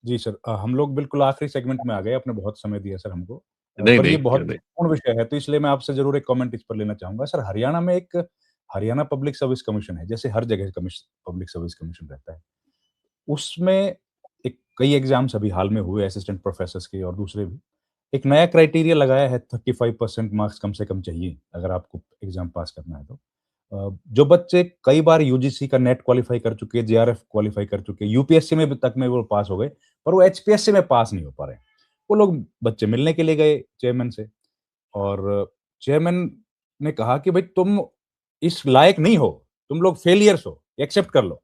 जी sir, हम लोग बिल्कुल आखिरी सेगमेंट में आ गए, आपने बहुत समय दिया सर हमको। नहीं पर ये नहीं, बहुत क्यों नहीं। महत्वपूर्ण विषय है, तो इसलिए मैं आपसे ज़रूर एक कमेंट इस पर लेना चाहूँगा। सर, हरियाणा में एक हरियाणा पब्लिक सर्विस कमीशन है, जैसे हर जगह पब्लिक सर्विस कमीशन रहता है। उसमें एक कई एग्ज़ाम्स अभी हाल में हुए असिस्टेंट प्रोफ़ेसर्स के और दूसरे भी। एक नया क्राइटेरिया लगाया है, 35% मार्क्स कम से कम चाहिए, अगर आपको एग्ज़ाम पास करना है तो। जो बच्चे कई बार यूजीसी का नेट क्वालीफाई कर चुके, जेआरएफ क्वालीफाई कर चुके, यूपीएससी में भी तक में वो पास हो गए, पर वो एचपीएससी में पास नहीं हो पा रहे हैं। वो लोग बच्चे मिलने के लिए गए चेयरमैन से और चेयरमैन ने कहा कि, "भई तुम इस लायक नहीं हो, तुम लोग फेलियर्स हो, एक्सेप्ट कर लो।"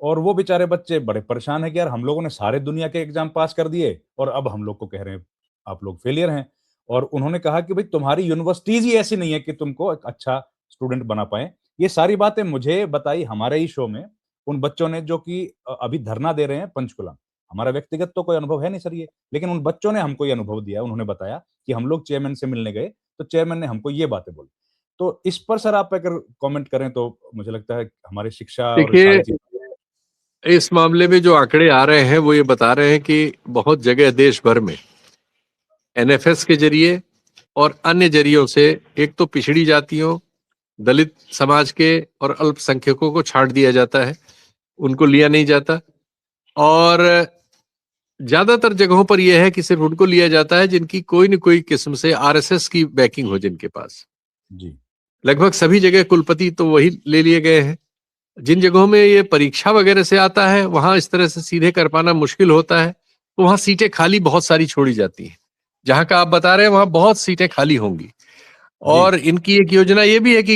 और वो बेचारे बच्चे बड़े परेशान हैं कि यार हम लोगों ने सारे दुनिया के एग्ज़ाम पास कर दिए और अब हम लोग को कह रहे हैं, आप लोग फेलियर हैं। और उन्होंने कहा कि भई तुम्हारी यूनिवर्सिटीज़ ही ऐसी नहीं है कि तुमको एक अच्छा स्टूडेंट बना पाएँ। ये सारी बातें मुझे बताई हमारे ही शो में, उन बच्चों ने जो कि अभी धरना दे रहे हैं पंचकुला। हमारा व्यक्तिगत तो कोई अनुभव है नहीं सर ये, लेकिन उन बच्चों ने हमको ये अनुभव दिया, उन्होंने बताया कि हम लोग चेयरमैन से मिलने गए, तो चेयरमैन ने हमको ये बातें बोली। तो इस पर सर आप अगर कमेंट करें तो मुझे लगता है हमारी शिक्षा और ये देखिए, सारी चीज़ें। इस मामले में जो आंकड़े आ रहे हैं वो ये बता रहे हैं कि बहुत जगह देश भर में एनएफएस के जरिए और अन्य जरियों से एक तो पिछड़ी जातियों, दलित समाज के और अल्पसंख्यकों को छांट दिया जाता है, उनको लिया नहीं जाता। और ज्यादातर जगहों पर यह है कि सिर्फ उनको लिया जाता है जिनकी कोई न कोई किस्म से आरएसएस की बैकिंग हो जिनके पास। जी, लगभग सभी जगह कुलपति तो वही ले लिए गए हैं। जिन जगहों में ये परीक्षा वगैरह से आता है वहां इस तरह से सीधे कर पाना मुश्किल होता है, तो वहां सीटें खाली बहुत सारी छोड़ी जाती हैं। जहां का आप बता रहे हैं वहां बहुत सीटें खाली होंगी। जी। और इनकी एक योजना ये भी है कि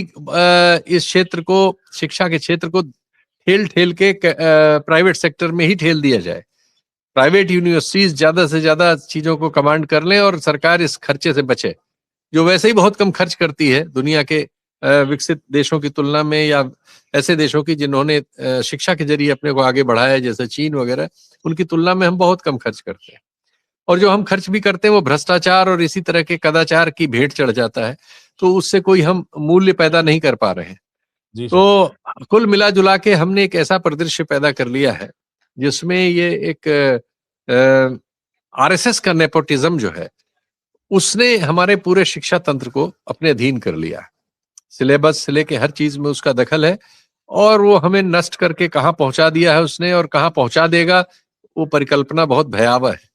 इस क्षेत्र को, शिक्षा के क्षेत्र को ठेल ठेल के प्राइवेट सेक्टर में ही ठेल दिया जाए। प्राइवेट यूनिवर्सिटीज ज्यादा से ज्यादा चीजों को कमांड कर लें और सरकार इस खर्चे से बचे, जो वैसे ही बहुत कम खर्च करती है दुनिया के विकसित देशों की तुलना में, या ऐसे देशों की जिन्होंने शिक्षा के जरिए अपने को आगे बढ़ाया है जैसे चीन वगैरह, उनकी तुलना में हम बहुत कम खर्च करते हैं। और जो हम खर्च भी करते हैं वो भ्रष्टाचार और इसी तरह के कदाचार की भेंट चढ़ जाता है, तो उससे कोई हम मूल्य पैदा नहीं कर पा रहे हैं। जी सर। तो कुल मिला जुला के हमने एक ऐसा परिदृश्य पैदा कर लिया है जिसमें ये एक आरएसएस का नेपोटिज्म जो है उसने हमारे पूरे शिक्षा तंत्र को अपने अधीन कर लिया है। सिलेबस से लेके हर चीज में उसका दखल है, और वो हमें नष्ट करके कहाँ पहुंचा दिया है उसने और कहाँ पहुंचा देगा, वो परिकल्पना बहुत भयावह है।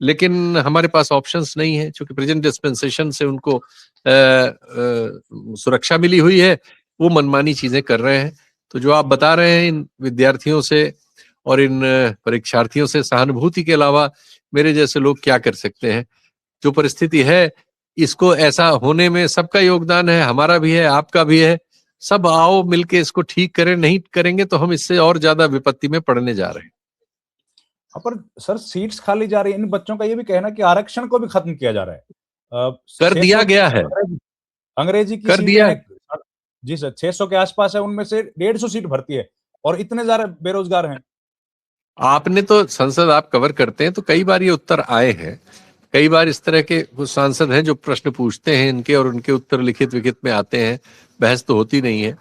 लेकिन हमारे पास ऑप्शंस नहीं है, क्योंकि प्रेजेंट डिस्पेंसेशन से उनको सुरक्षा मिली हुई है, वो मनमानी चीजें कर रहे हैं। तो जो आप बता रहे हैं इन विद्यार्थियों से और इन परीक्षार्थियों से सहानुभूति के अलावा मेरे जैसे लोग क्या कर सकते हैं। जो परिस्थिति है, इसको ऐसा होने में सबका योगदान है, हमारा भी है, आपका भी है। सब आओ मिलके इसको ठीक करें, नहीं करेंगे तो हम इससे और ज्यादा विपत्ति में पड़ने जा रहे हैं। हाँ, पर सर सीट्स खाली जा रही है, इन बच्चों का ये भी कहना है कि आरक्षण को भी खत्म किया जा रहा है। कर दिया 600 गया है। अंग्रेजी की कर सीटें दिया हैं। है। जी सर, 600 के आसपास है, उनमें से 150 सीट भरती है और इतने ज़्यादा बेरोज़गार हैं। आपने तो संसद आप कवर करते हैं तो कई बार ये उत्तर आए हैं। कई बार इस तरह के कुछ सांसद हैं जो प्रश्न पूछते हैं इनके, और उनके उत्तर लिखित विखित में आते हैं। बहस तो होती नहीं है,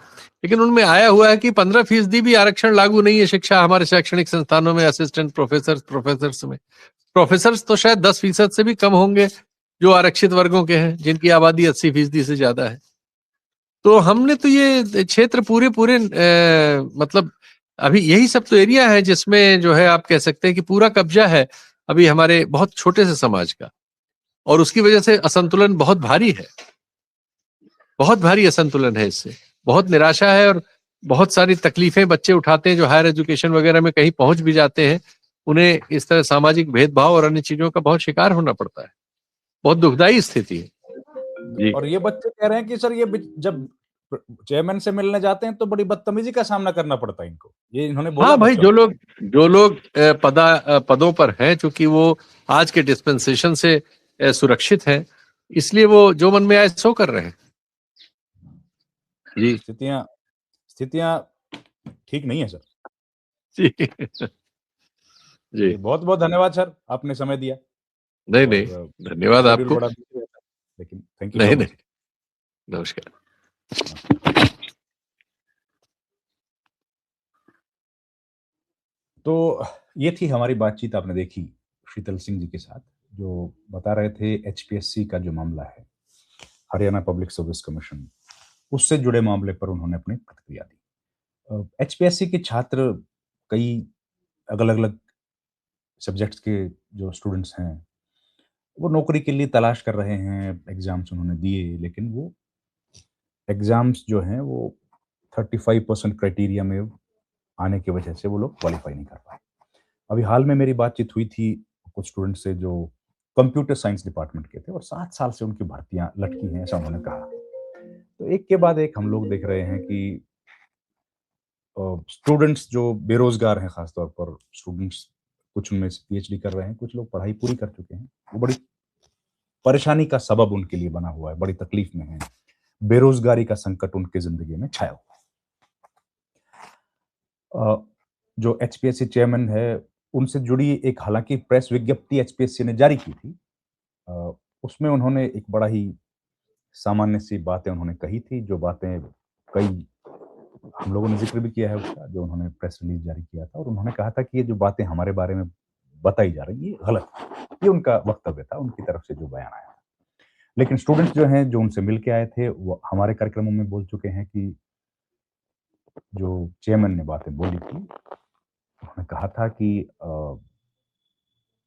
लेकिन उनमें आया हुआ है कि 15% भी आरक्षण लागू नहीं है शिक्षा हमारे शैक्षणिक संस्थानों में, असिस्टेंट प्रोफेसर्स में। प्रोफेसर्स तो शायद 10% से भी कम होंगे जो आरक्षित वर्गों के हैं, जिनकी आबादी 80% से ज्यादा है। तो हमने तो ये क्षेत्र पूरे पूरे मतलब अभी यही सब तो एरिया है जिसमें जो है आप कह सकते हैं कि पूरा कब्जा है अभी हमारे बहुत छोटे से समाज का, और उसकी वजह से असंतुलन बहुत भारी है। बहुत भारी असंतुलन है, इससे बहुत निराशा है, और बहुत सारी तकलीफें बच्चे उठाते हैं जो हायर एजुकेशन वगैरह में कहीं पहुंच भी जाते हैं। उन्हें इस तरह सामाजिक भेदभाव और अन्य चीजों का बहुत शिकार होना पड़ता है। बहुत दुखदाई स्थिति है। जी। और ये बच्चे कह रहे हैं कि सर ये जब चेयरमैन से मिलने जाते हैं तो बड़ी बदतमीजी का सामना करना पड़ता है इनको। ये इन्होंने बोला हाँ भाई, बच्चों ने। जो लोग पदों पर हैं, चूंकि वो आज के डिस्पेंसेशन से सुरक्षित हैं, इसलिए वो जो मन में आए सो कर रहे हैं। जी। स्थितियाँ स्थितियाँ ठीक नहीं है सर। जी। जी। जी, बहुत-बहुत धन्यवाद सर, आपने समय दिया नहीं नहीं, और धन्यवाद शेड्यूल आपको। बड़ा बिज़ी रहता है, लेकिन थैंक यू सो नहीं नहीं, मच। नमस्कार। नमस्कार। तो ये थी हमारी बातचीत, आपने देखी शीतल सिंह जी के साथ, जो बता रहे थे एचपीएससी का जो मामला है, हरियाणा पब्लिक सर्विस कमीशन, उससे जुड़े मामले पर उन्होंने अपनी प्रतिक्रिया दी। एचपीएससी के छात्र कई अलग-अलग सब्जेक्ट्स के जो स्टूडेंट्स हैं, वो नौकरी के लिए तलाश कर रहे हैं, एग्ज़ाम्स उन्होंने दिए, लेकिन वो एग्ज़ाम्स जो हैं वो 35% क्राइटेरिया में आने की वजह से वो लोग क्वालीफाई नहीं कर पाए। अभी हाल में मेरी बातचीत हुई थी कुछ स्टूडेंट से जो कंप्यूटर साइंस डिपार्टमेंट के थे और 7 साल से उनकी भर्तियाँ लटकी हैं, ऐसा उन्होंने कहा। तो एक के बाद एक हम लोग देख रहे हैं कि स्टूडेंट्स जो बेरोज़गार हैं, ख़ास तौर पर स्टूडेंट्स, कुछ उनमें से पीएचडी कर रहे हैं, कुछ लोग पढ़ाई पूरी कर चुके हैं। वो बड़ी परेशानी का सबब उनके लिए बना हुआ है, बड़ी तकलीफ़ में हैं। बेरोज़गारी का संकट उनकी ज़िंदगी में छाया हुआ है। जो एचपीएससी चेयरमैन है, उनसे जुड़ी एक हालाँकि प्रेस विज्ञप्ति एचपीएससी ने जारी की थी। अ, उसमें उन्होंने एक बड़ा ही सामान्य सी बातें उन्होंने कही थी, जो बातें कई हम लोगों ने ज़िक्र भी किया है उसका, जो उन्होंने प्रेस रिलीज़ जारी किया था, और उन्होंने कहा था कि ये जो बातें हमारे बारे में बताई जा रही हैं, ये गलत है। ये उनका वक्तव्य था, उनकी तरफ से जो बयान आया था। लेकिन स्टूडेंट्स जो हैं, जो उनसे मिल के आए थे, वो हमारे कार्यक्रमों में बोल चुके हैं कि जो चेयरमैन ने बातें बोली थी, उन्होंने कहा था कि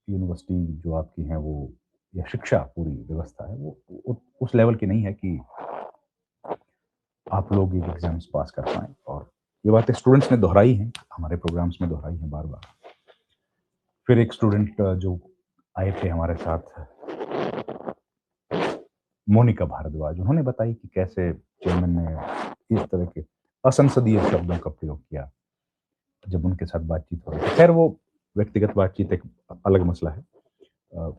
यूनिवर्सिटी जो आपकी है वो, या शिक्षा पूरी व्यवस्था है, वो उस लेवल की नहीं है कि आप लोग ये एग्ज़ाम्स पास कर पाएँ, और ये बातें स्टूडेंट्स ने दोहराई हैं, हमारे प्रोग्राम्स में दोहराई हैं बार-बार। फिर एक स्टूडेंट जो आए थे हमारे साथ, मोनिका भारद्वाज, उन्होंने बताई कि कैसे चेयरमैन ने इस तरह के असंसदीय शब्दों का प्रयोग किया जब उनके साथ बातचीत हो रही थी। खैर वो व्यक्तिगत बातचीत एक अलग मसला है।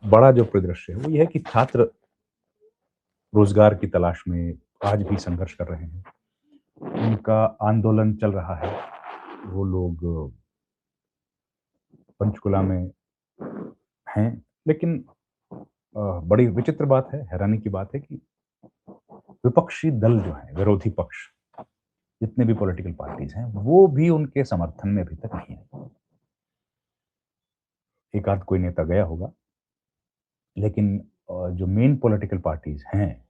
बड़ा जो परिदृश्य है वो ये है कि छात्र रोज़गार की तलाश में आज भी संघर्ष कर रहे हैं। उनका आंदोलन चल रहा है। वो लोग पंचकुला में हैं, लेकिन बड़ी विचित्र बात है, हैरानी की बात है कि विपक्षी दल जो हैं, विरोधी पक्ष, जितने भी पॉलिटिकल पार्टीज़ हैं, वो भी उनके समर्थन में अभी तक नहीं आए। एक आध कोई नेता गया होगा, लेकिन जो मेन पॉलिटिकल पार्टीज़ हैं,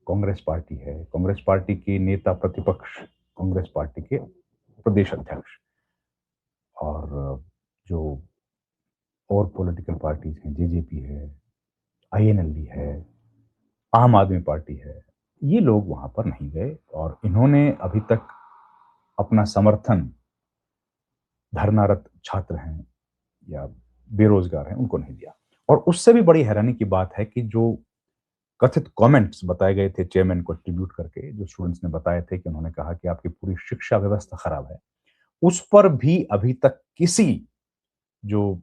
कांग्रेस पार्टी है, कांग्रेस पार्टी के नेता प्रतिपक्ष, कांग्रेस पार्टी के प्रदेश अध्यक्ष, और जो और पॉलिटिकल पार्टीज़ हैं, जेजेपी है, आईएनएलडी है, आम आदमी पार्टी है, ये लोग वहाँ पर नहीं गए, और इन्होंने अभी तक अपना समर्थन धरनारत छात्र हैं या बेरोज़गार हैं, उनको नहीं दिया। और उससे भी बड़ी हैरानी की बात है कि जो कथित कमेंट्स बताए गए थे चेयरमैन को एट्रिब्यूट करके, जो स्टूडेंट्स ने बताए थे कि उन्होंने कहा कि आपकी पूरी शिक्षा व्यवस्था खराब है, उस पर भी अभी तक किसी जो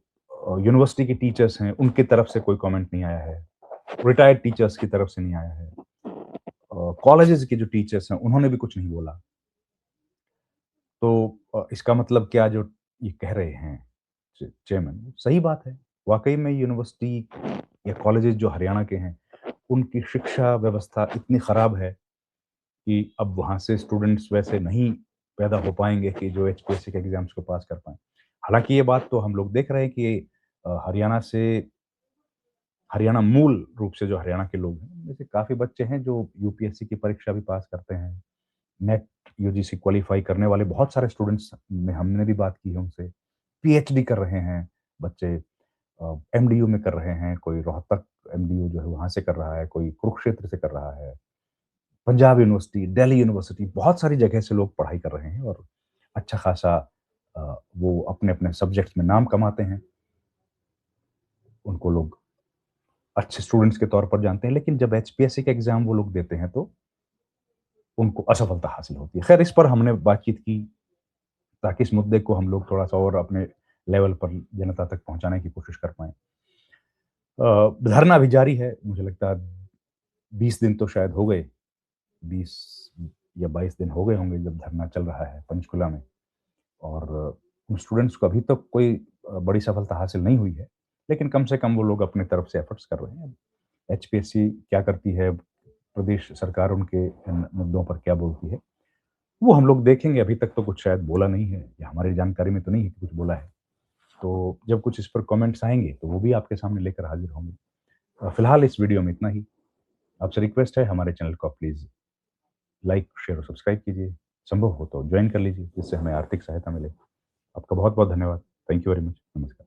यूनिवर्सिटी के टीचर्स हैं, उनकी तरफ से कोई कमेंट नहीं आया है। रिटायर्ड टीचर्स की तरफ से नहीं आया है। कॉलेजेस के जो टीचर्स हैं, उन्होंने भी कुछ नहीं बोला। तो इसका मतलब क्या, जो ये कह रहे हैं चेयरमैन, सही बात है। वाक़ई में यूनिवर्सिटी या कॉलेजेस जो हरियाणा के हैं, उनकी शिक्षा व्यवस्था इतनी खराब है कि अब वहाँ से स्टूडेंट्स वैसे नहीं पैदा हो पाएँगे कि जो एचपीएससी के एग्ज़ाम्स को पास कर पाएँ। हालाँकि ये बात तो हम लोग देख रहे हैं कि हरियाणा मूल रूप से जो हरियाणा के लोग हैं, उनमें से काफ़ी बच्चे हैं जो यूपीएससी की परीक्षा भी पास करते हैं। नेट यूजीसी क्वालीफाई करने वाले बहुत सारे स्टूडेंट्स में हमने भी बात की है उनसे। पीएचडी कर रहे हैं बच्चे, एमडीयू में कर रहे हैं, कोई रोहतक एमडीयू जो है वहाँ से कर रहा है, कोई कुरुक्षेत्र से कर रहा है, पंजाब यूनिवर्सिटी, दिल्ली यूनिवर्सिटी, बहुत सारी जगह से लोग पढ़ाई कर रहे हैं, और अच्छा खासा वो अपने-अपने सब्जेक्ट्स में नाम कमाते हैं। उनको लोग अच्छे स्टूडेंट्स के तौर पर जानते हैं, लेकिन जब एचपीएससी का एग्ज़ाम वो लोग देते हैं तो उनको असफलता हासिल होती है। खैर, इस पर हमने बातचीत की ताकि इस मुद्दे को हम लोग थोड़ा-सा और अपने लेवल पर जनता तक पहुँचाने की कोशिश कर पाएँ। धरना अभी जारी है, मुझे लगता है 20 दिन तो शायद हो गए, 20 या 22 दिन हो गए होंगे जब धरना चल रहा है पंचकुला में, और उन स्टूडेंट्स को अभी तक कोई बड़ी सफलता हासिल नहीं हुई है, लेकिन कम से कम वो लोग अपनी तरफ से एफर्ट्स कर रहे हैं। एचपीएससी क्या करती है, प्रदेश सरकार उनके इन मुद्दों पर क्या बोलती है, वो हम लोग देखेंगे, अभी तक तो कुछ शायद बोला नहीं है या हमारी जानकारी में तो नहीं है कि कुछ बोला है। तो जब कुछ इस पर कमेंट्स आएँगे, तो वो भी आपके सामने लेकर हाज़िर होंगे। फिलहाल इस वीडियो में इतना ही। आपसे रिक्वेस्ट है हमारे चैनल को आप प्लीज़ लाइक, शेयर और सब्सक्राइब कीजिए। संभव हो तो जॉइन कर लीजिए, जिससे हमें आर्थिक सहायता मिले। आपका बहुत-बहुत धन्यवाद। Thank you very much. नमस्कार।